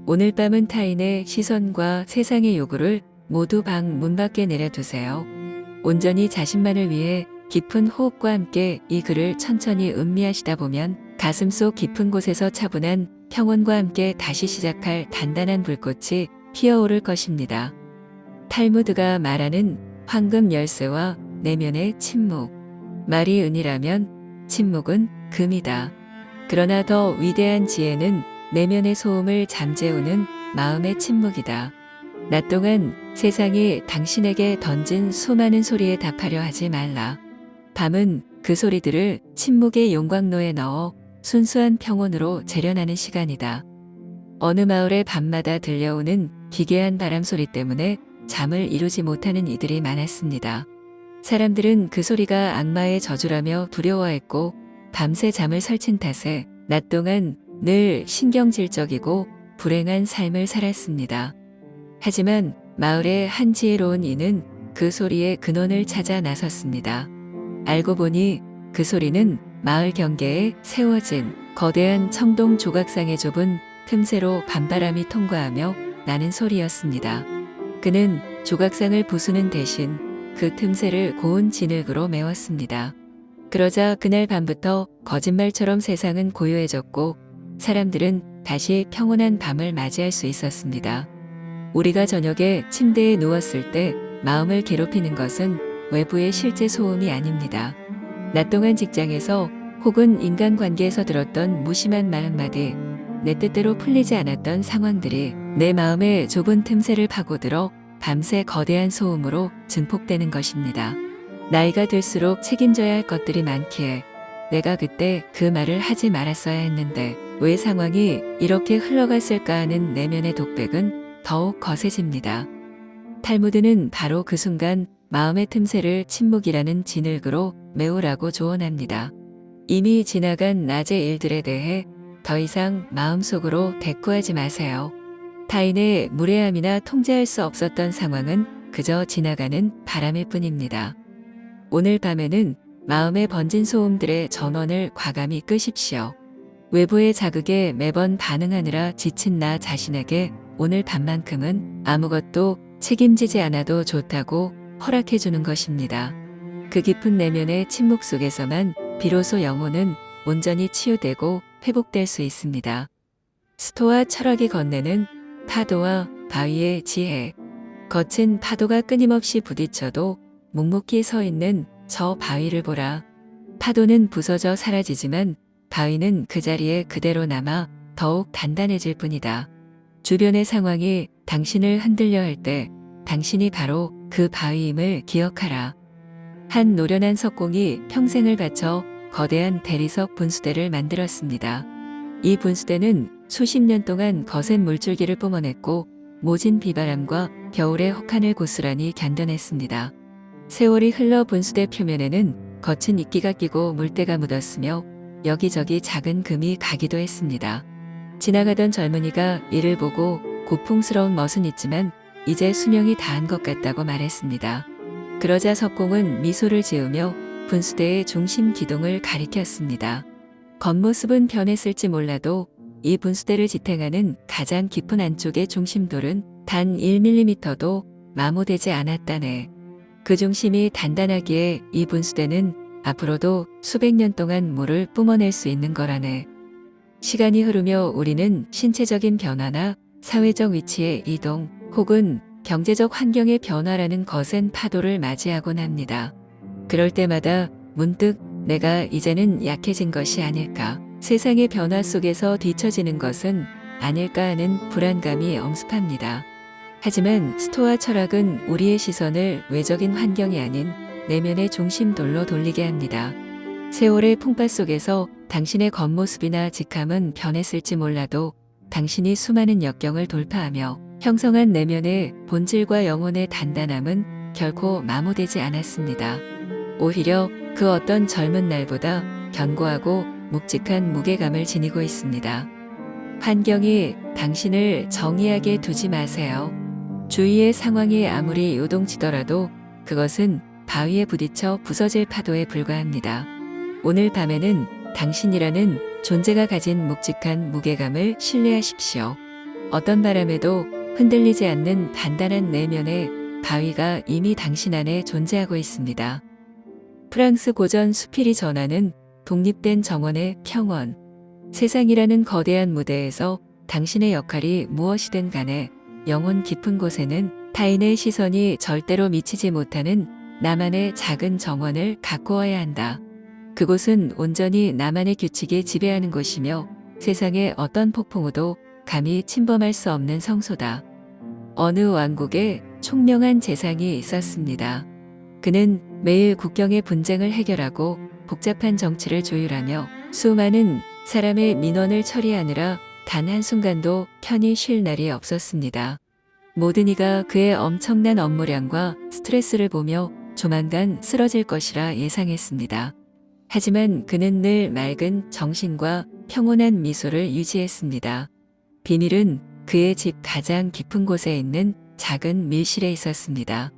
오늘 밤은 타인의 시선과 세상의 요구를 모두 방 문 밖에 내려두세요. 온전히 자신만을 위해 깊은 호흡과 함께 이 글을 천천히 음미하시다 보면 가슴속 깊은 곳에서 차분한 평온과 함께 다시 시작할 단단한 불꽃이 피어오를 것입니다. 탈무드가 말하는 황금 열쇠와 내면의 침묵. 말이 은이라면 침묵은 금이다. 그러나 더 위대한 지혜는 내면의 소음을 잠재우는 마음의 침묵이다. 낮 동안 세상이 당신에게 던진 수많은 소리에 답하려 하지 말라. 밤은 그 소리들을 침묵의 용광로에 넣어 순수한 평온으로 재련하는 시간이다. 어느 마을의 밤마다 들려오는 기괴한 바람소리 때문에 잠을 이루지 못하는 이들이 많았습니다. 사람들은 그 소리가 악마의 저주라며 두려워했고 밤새 잠을 설친 탓에 낮 동안 늘 신경질적이고 불행한 삶을 살았습니다. 하지만 마을의 한 지혜로운 이는 그 소리의 근원을 찾아 나섰습니다. 알고 보니 그 소리는 마을 경계에 세워진 거대한 청동 조각상의 좁은 틈새로 밤바람이 통과하며 나는 소리였습니다. 그는 조각상을 부수는 대신 그 틈새를 고운 진흙으로 메웠습니다. 그러자 그날 밤부터 거짓말처럼 세상은 고요해졌고 사람들은 다시 평온한 밤을 맞이할 수 있었습니다. 우리가 저녁에 침대에 누웠을 때 마음을 괴롭히는 것은 외부의 실제 소음이 아닙니다. 낮 동안 직장에서 혹은 인간관계에서 들었던 무심한 말 한마디, 내 뜻대로 풀리지 않았던 상황들이 내 마음의 좁은 틈새를 파고들어 밤새 거대한 소음으로 증폭되는 것입니다. 나이가 들수록 책임져야 할 것들이 많기에 내가 그때 그 말을 하지 말았어야 했는데 왜 상황이 이렇게 흘러갔을까 하는 내면의 독백은 더욱 거세집니다. 탈무드는 바로 그 순간 마음의 틈새를 침묵이라는 진흙으로 메우라고 조언합니다. 이미 지나간 낮의 일들에 대해 더 이상 마음속으로 대꾸하지 마세요. 타인의 무례함이나 통제할 수 없었던 상황은 그저 지나가는 바람일 뿐입니다. 오늘 밤에는 마음에 번진 소음들의 전원을 과감히 끄십시오. 외부의 자극에 매번 반응하느라 지친 나 자신에게 오늘 밤만큼은 아무것도 책임지지 않아도 좋다고 허락해주는 것입니다. 그 깊은 내면의 침묵 속에서만 비로소 영혼은 온전히 치유되고 회복될 수 있습니다. 스토아 철학이 건네는 파도와 바위의 지혜. 거친 파도가 끊임없이 부딪혀도 묵묵히 서 있는 저 바위를 보라. 파도는 부서져 사라지지만 바위는 그 자리에 그대로 남아 더욱 단단해질 뿐이다. 주변의 상황이 당신을 흔들려 할 때 당신이 바로 그 바위임을 기억하라. 한 노련한 석공이 평생을 바쳐 거대한 대리석 분수대를 만들었습니다. 이 분수대는 수십 년 동안 거센 물줄기를 뿜어냈고 모진 비바람과 겨울의 혹한을 고스란히 견뎌냈습니다. 세월이 흘러 분수대 표면에는 거친 이끼가 끼고 물때가 묻었으며 여기저기 작은 금이 가기도 했습니다. 지나가던 젊은이가 이를 보고 고풍스러운 멋은 있지만 이제 수명이 다한 것 같다고 말했습니다. 그러자 석공은 미소를 지으며 분수대의 중심 기둥을 가리켰습니다. 겉모습은 변했을지 몰라도 이 분수대를 지탱하는 가장 깊은 안쪽의 중심돌은 단 1mm도 마모되지 않았다네. 그 중심이 단단하기에 이 분수대는 앞으로도 수백 년 동안 물을 뿜어낼 수 있는 거라네. 시간이 흐르며 우리는 신체적인 변화나 사회적 위치의 이동 혹은 경제적 환경의 변화라는 거센 파도를 맞이하곤 합니다. 그럴 때마다 문득 내가 이제는 약해진 것이 아닐까, 세상의 변화 속에서 뒤처지는 것은 아닐까 하는 불안감이 엄습합니다. 하지만 스토아 철학은 우리의 시선을 외적인 환경이 아닌 내면의 중심돌로 돌리게 합니다. 세월의 풍파 속에서 당신의 겉모습이나 직함은 변했을지 몰라도 당신이 수많은 역경을 돌파하며 형성한 내면의 본질과 영혼의 단단함은 결코 마모되지 않았습니다. 오히려 그 어떤 젊은 날보다 견고하고 묵직한 무게감을 지니고 있습니다. 환경이 당신을 정의하게 두지 마세요. 주위의 상황이 아무리 요동치더라도 그것은 바위에 부딪혀 부서질 파도에 불과합니다. 오늘 밤에는 당신이라는 존재가 가진 묵직한 무게감을 신뢰하십시오. 어떤 바람에도 흔들리지 않는 단단한 내면의 바위가 이미 당신 안에 존재하고 있습니다. 프랑스 고전 수피리 전화는 독립된 정원의 평원, 세상이라는 거대한 무대에서 당신의 역할이 무엇이든 간에 영혼 깊은 곳에는 타인의 시선이 절대로 미치지 못하는 나만의 작은 정원을 가꾸어야 한다. 그곳은 온전히 나만의 규칙이 지배하는 곳이며 세상의 어떤 폭풍우도 감히 침범할 수 없는 성소다. 어느 왕국에 총명한 재상이 있었습니다. 그는 매일 국경의 분쟁을 해결하고 복잡한 정치를 조율하며 수많은 사람의 민원을 처리하느라 단 한순간도 편히 쉴 날이 없었습니다. 모든 이가 그의 엄청난 업무량과 스트레스를 보며 조만간 쓰러질 것이라 예상했습니다. 하지만 그는 늘 맑은 정신과 평온한 미소를 유지했습니다. 비밀은 그의 집 가장 깊은 곳에 있는 작은 밀실에 있었습니다.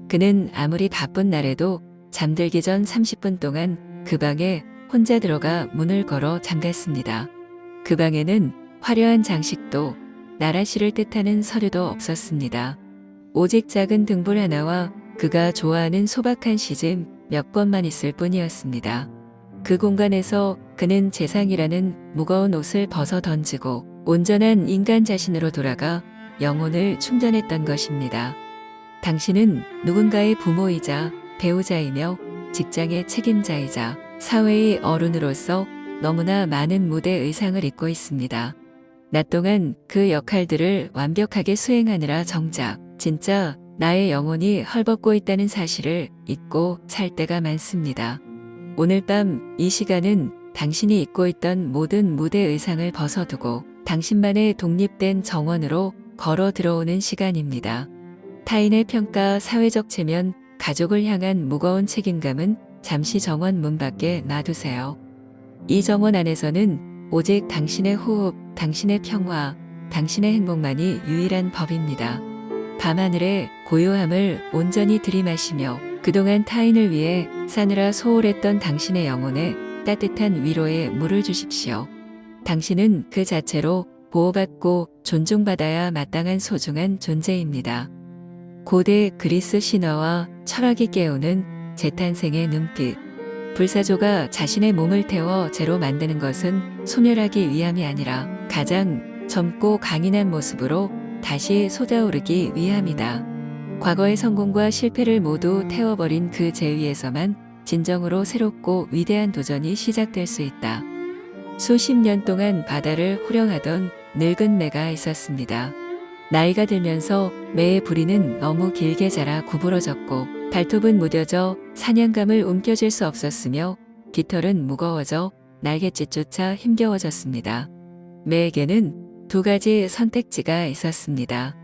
그는 아무리 바쁜 날에도 잠들기 전 30분 동안 그 방에 혼자 들어가 문을 걸어 잠갔습니다. 그 방에는 화려한 장식도 나라시를 뜻하는 서류도 없었습니다. 오직 작은 등불 하나와 그가 좋아하는 소박한 시집 몇 권만 있을 뿐이었습니다. 그 공간에서 그는 재상이라는 무거운 옷을 벗어 던지고 온전한 인간 자신으로 돌아가 영혼을 충전했던 것입니다. 당신은 누군가의 부모이자 배우자이며 직장의 책임자이자 사회의 어른으로서 너무나 많은 무대 의상을 입고 있습니다. 낮 동안 그 역할들을 완벽하게 수행하느라 정작 진짜 나의 영혼이 헐벗고 있다는 사실을 잊고 살 때가 많습니다. 오늘 밤 이 시간은 당신이 입고 있던 모든 무대 의상을 벗어두고 당신만의 독립된 정원으로 걸어 들어오는 시간입니다. 타인의 평가, 사회적 체면, 가족을 향한 무거운 책임감은 잠시 정원 문 밖에 놔두세요. 이 정원 안에서는 오직 당신의 호흡, 당신의 평화, 당신의 행복만이 유일한 법입니다. 밤하늘의 고요함을 온전히 들이마시며 그동안 타인을 위해 싸느라 소홀했던 당신의 영혼에 따뜻한 위로의 물을 주십시오. 당신은 그 자체로 보호받고 존중받아야 마땅한 소중한 존재입니다. 고대 그리스 신화와 철학이 깨우는 재탄생의 눈빛. 불사조가 자신의 몸을 태워 재로 만드는 것은 소멸하기 위함이 아니라 가장 젊고 강인한 모습으로 다시 솟아오르기 위함이다. 과거의 성공과 실패를 모두 태워버린 그 제위에서만 진정으로 새롭고 위대한 도전이 시작될 수 있다. 수십 년 동안 바다를 호령하던 늙은 매가 있었습니다. 나이가 들면서 매의 부리는 너무 길게 자라 구부러졌고 발톱은 무뎌져 사냥감을 움켜쥘 수 없었으며 깃털은 무거워져 날갯짓조차 힘겨워졌습니다. 매에게는 두 가지 선택지가 있었습니다.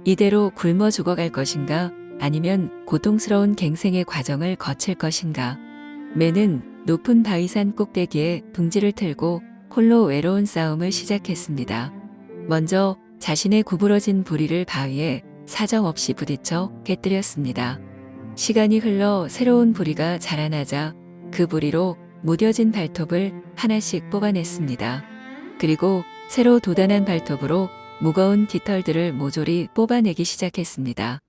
이대로 굶어 죽어갈 것인가 아니면 고통스러운 갱생의 과정을 거칠 것인가. 매는 높은 바위산 꼭대기에 둥지를 틀고 홀로 외로운 싸움을 시작했습니다. 먼저 자신의 구부러진 부리를 바위에 사정없이 부딪혀 깨뜨렸습니다. 시간이 흘러 새로운 부리가 자라나자 그 부리로 무뎌진 발톱을 하나씩 뽑아냈습니다. 그리고 새로 돋아난 발톱으로 무거운 깃털들을 모조리 뽑아내기 시작했습니다.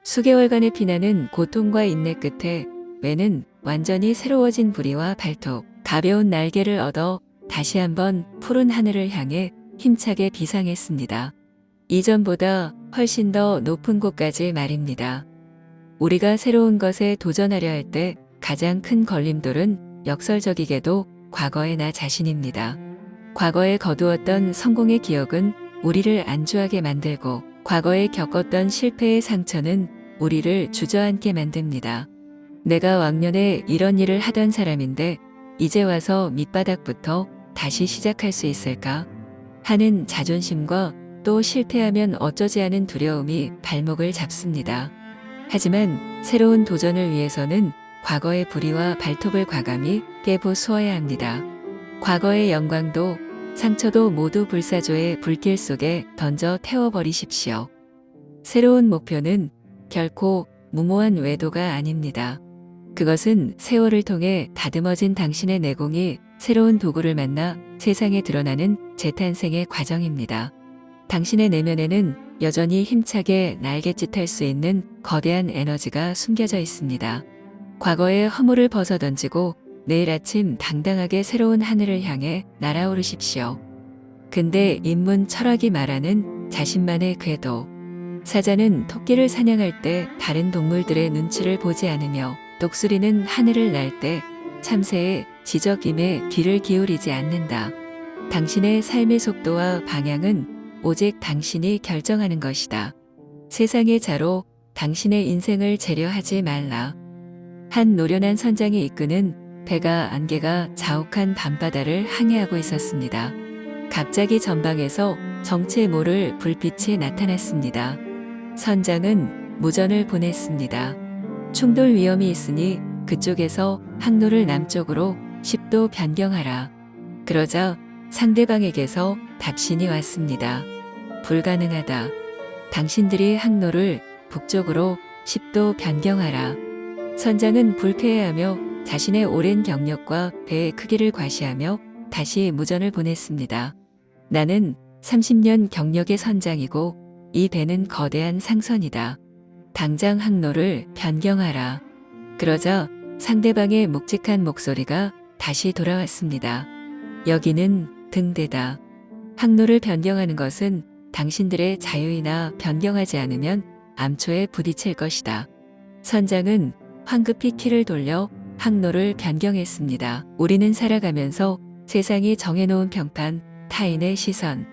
수개월간의 피나는 고통과 인내 끝에 매는 완전히 새로워진 부리와 발톱, 가벼운 날개를 얻어 다시 한번 푸른 하늘을 향해 힘차게 비상했습니다. 이전보다 훨씬 더 높은 곳까지 말입니다. 우리가 새로운 것에 도전하려 할 때 가장 큰 걸림돌은 역설적이게도 과거의 나 자신입니다. 과거에 거두었던 성공의 기억은 우리를 안주하게 만들고 과거에 겪었던 실패의 상처는 우리를 주저앉게 만듭니다. 내가 왕년에 이런 일을 하던 사람인데 이제 와서 밑바닥부터 다시 시작할 수 있을까? 하는 자존심과 또 실패하면 어쩌지 하는 두려움이 발목을 잡습니다. 하지만 새로운 도전을 위해서는 과거의 부리와 발톱을 과감히 깨부수어야 합니다. 과거의 영광도 상처도 모두 불사조의 불길 속에 던져 태워버리십시오. 새로운 목표는 결코 무모한 외도가 아닙니다. 그것은 세월을 통해 다듬어진 당신의 내공이 새로운 도구를 만나 세상에 드러나는 재탄생의 과정입니다. 당신의 내면에는 여전히 힘차게 날갯짓할 수 있는 거대한 에너지가 숨겨져 있습니다. 과거의 허물을 벗어던지고 내일 아침 당당하게 새로운 하늘을 향해 날아오르십시오. 근대 인문 철학이 말하는 자신만의 궤도. 사자는 토끼를 사냥할 때 다른 동물들의 눈치를 보지 않으며 독수리는 하늘을 날 때 참새의 지적임에 귀를 기울이지 않는다. 당신의 삶의 속도와 방향은 오직 당신이 결정하는 것이다. 세상의 자로 당신의 인생을 재려하지 말라. 한 노련한 선장이 이끄는 배가 안개가 자욱한 밤바다를 항해하고 있었습니다. 갑자기 전방에서 정체 모를 불빛이 나타났습니다. 선장은 무전을 보냈습니다. 충돌 위험이 있으니 그쪽에서 항로를 남쪽으로 10도 변경하라. 그러자 상대방에게서 답신이 왔습니다. 불가능하다. 당신들이 항로를 북쪽으로 10도 변경하라. 선장은 불쾌해하며 자신의 오랜 경력과 배의 크기를 과시하며 다시 무전을 보냈습니다. 나는 30년 경력의 선장이고 이 배는 거대한 상선이다. 당장 항로를 변경하라. 그러자 상대방의 묵직한 목소리가 다시 돌아왔습니다. 여기는 등대다. 항로를 변경하는 것은 당신들의 자유이나 변경하지 않으면 암초에 부딪힐 것이다. 선장은 황급히 키를 돌려 항로를 변경했습니다. 우리는 살아가면서 세상이 정해놓은 평판, 타인의 시선.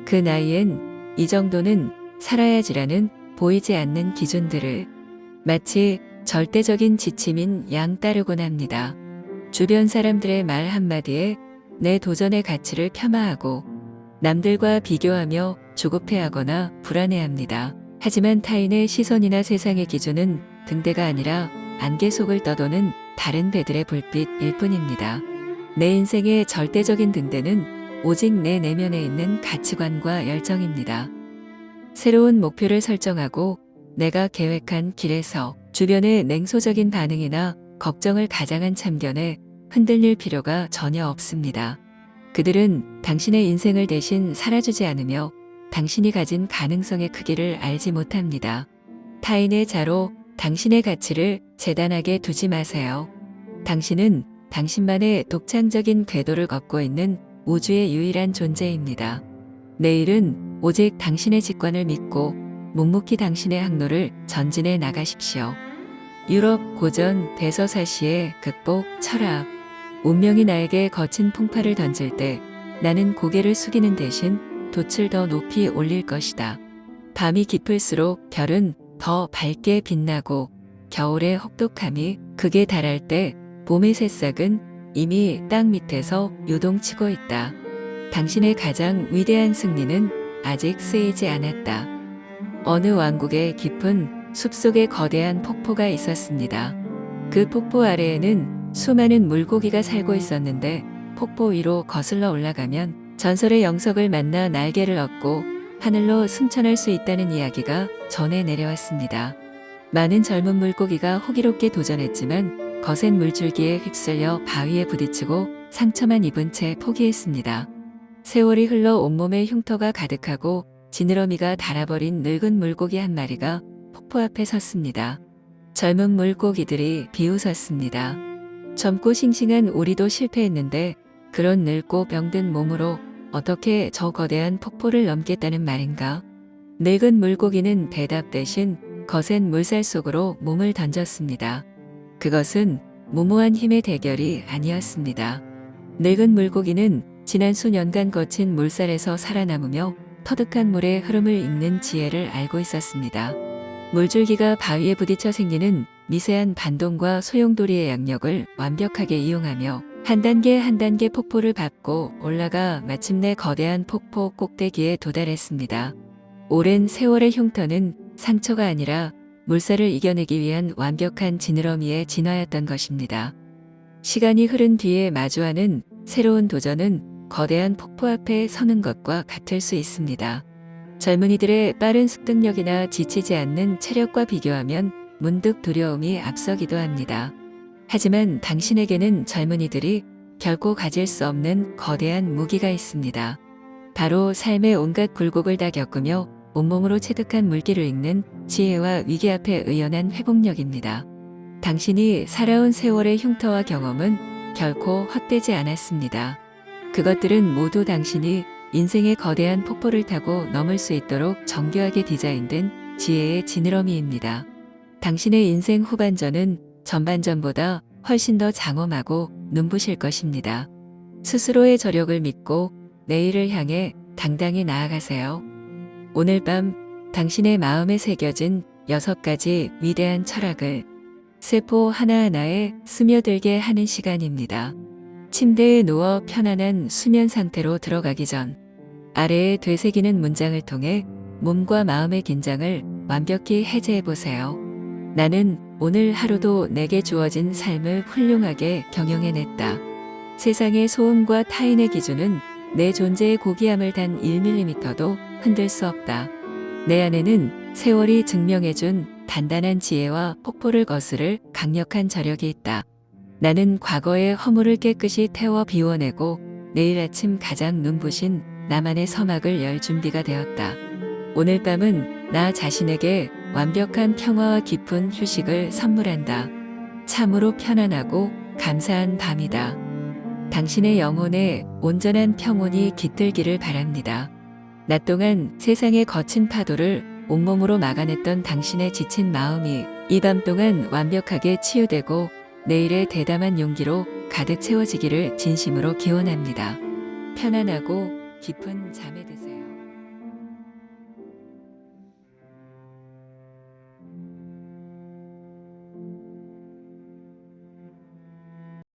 그 나이엔 이 정도는 살아야지라는 보이지 않는 기준들을 마치 절대적인 지침인 양 따르곤 합니다. 주변 사람들의 말 한마디에 내 도전의 가치를 폄하하고 남들과 비교하며 조급해하거나 불안해합니다. 하지만 타인의 시선이나 세상의 기준은 등대가 아니라 안개 속을 떠도는 다른 배들의 불빛일 뿐입니다. 내 인생의 절대적인 등대는 오직 내 내면에 있는 가치관과 열정입니다. 새로운 목표를 설정하고 내가 계획한 길에서 주변의 냉소적인 반응이나 걱정을 가장한 참견에 흔들릴 필요가 전혀 없습니다. 그들은 당신의 인생을 대신 살아주지 않으며 당신이 가진 가능성의 크기를 알지 못합니다. 타인의 자로 당신의 가치를 재단하게 두지 마세요. 당신은 당신만의 독창적인 궤도를 걷고 있는 우주의 유일한 존재입니다. 내일은 오직 당신의 직관을 믿고 묵묵히 당신의 항로를 전진해 나가십시오. 유럽 고전 대서사시의 극복 철학. 운명이 나에게 거친 풍파를 던질 때 나는 고개를 숙이는 대신 돛을 더 높이 올릴 것이다. 밤이 깊을수록 별은 더 밝게 빛나고 겨울의 혹독함이 극에 달할 때 봄의 새싹은 이미 땅 밑에서 요동치고 있다. 당신의 가장 위대한 승리는 아직 쓰이지 않았다. 어느 왕국의 깊은 숲속에 거대한 폭포가 있었습니다. 그 폭포 아래에는 수많은 물고기가 살고 있었는데 폭포 위로 거슬러 올라가면 전설의 영석을 만나 날개를 얻고 하늘로 승천할 수 있다는 이야기가 전해 내려왔습니다. 많은 젊은 물고기가 호기롭게 도전했지만 거센 물줄기에 휩쓸려 바위에 부딪히고 상처만 입은 채 포기했습니다. 세월이 흘러 온몸에 흉터가 가득하고 지느러미가 닳아버린 늙은 물고기 한 마리가 폭포 앞에 섰습니다. 젊은 물고기들이 비웃었습니다. 젊고 싱싱한 우리도 실패했는데 그런 늙고 병든 몸으로 어떻게 저 거대한 폭포를 넘겠다는 말인가? 늙은 물고기는 대답 대신 거센 물살 속으로 몸을 던졌습니다. 그것은 무모한 힘의 대결이 아니었습니다. 늙은 물고기는 지난 수년간 거친 물살에서 살아남으며 터득한 물의 흐름을 읽는 지혜를 알고 있었습니다. 물줄기가 바위에 부딪혀 생기는 미세한 반동과 소용돌이의 양력을 완벽하게 이용하며 한 단계 한 단계 폭포를 밟고 올라가 마침내 거대한 폭포 꼭대기에 도달했습니다. 오랜 세월의 흉터는 상처가 아니라 물살을 이겨내기 위한 완벽한 지느러미의 진화였던 것입니다. 시간이 흐른 뒤에 마주하는 새로운 도전은 거대한 폭포 앞에 서는 것과 같을 수 있습니다. 젊은이들의 빠른 습득력이나 지치지 않는 체력과 비교하면 문득 두려움이 앞서기도 합니다. 하지만 당신에게는 젊은이들이 결코 가질 수 없는 거대한 무기가 있습니다. 바로 삶의 온갖 굴곡을 다 겪으며 온몸으로 체득한 물기를 읽는 지혜와 위기 앞에 의연한 회복력입니다. 당신이 살아온 세월의 흉터와 경험은 결코 헛되지 않았습니다. 그것들은 모두 당신이 인생의 거대한 폭포를 타고 넘을 수 있도록 정교하게 디자인된 지혜의 지느러미입니다. 당신의 인생 후반전은 전반전보다 훨씬 더 장엄하고 눈부실 것입니다. 스스로의 저력을 믿고 내일을 향해 당당히 나아가세요. 오늘 밤 당신의 마음에 새겨진 6가지 위대한 철학을 세포 하나하나에 스며들게 하는 시간입니다. 침대에 누워 편안한 수면 상태로 들어가기 전 아래에 되새기는 문장을 통해 몸과 마음의 긴장을 완벽히 해제해 보세요. 나는 오늘 하루도 내게 주어진 삶을 훌륭하게 경영해냈다. 세상의 소음과 타인의 기준은 내 존재의 고귀함을 단 1mm도 흔들 수 없다. 내 안에는 세월이 증명해준 단단한 지혜와 폭포를 거스를 강력한 저력이 있다. 나는 과거의 허물을 깨끗이 태워 비워내고 내일 아침 가장 눈부신 나만의 서막을 열 준비가 되었다. 오늘 밤은 나 자신에게 완벽한 평화와 깊은 휴식을 선물한다. 참으로 편안하고 감사한 밤이다. 당신의 영혼에 온전한 평온이 깃들기를 바랍니다. 낮 동안 세상의 거친 파도를 온몸으로 막아냈던 당신의 지친 마음이 이 밤 동안 완벽하게 치유되고 내일의 대담한 용기로 가득 채워지기를 진심으로 기원합니다. 편안하고 깊은 잠에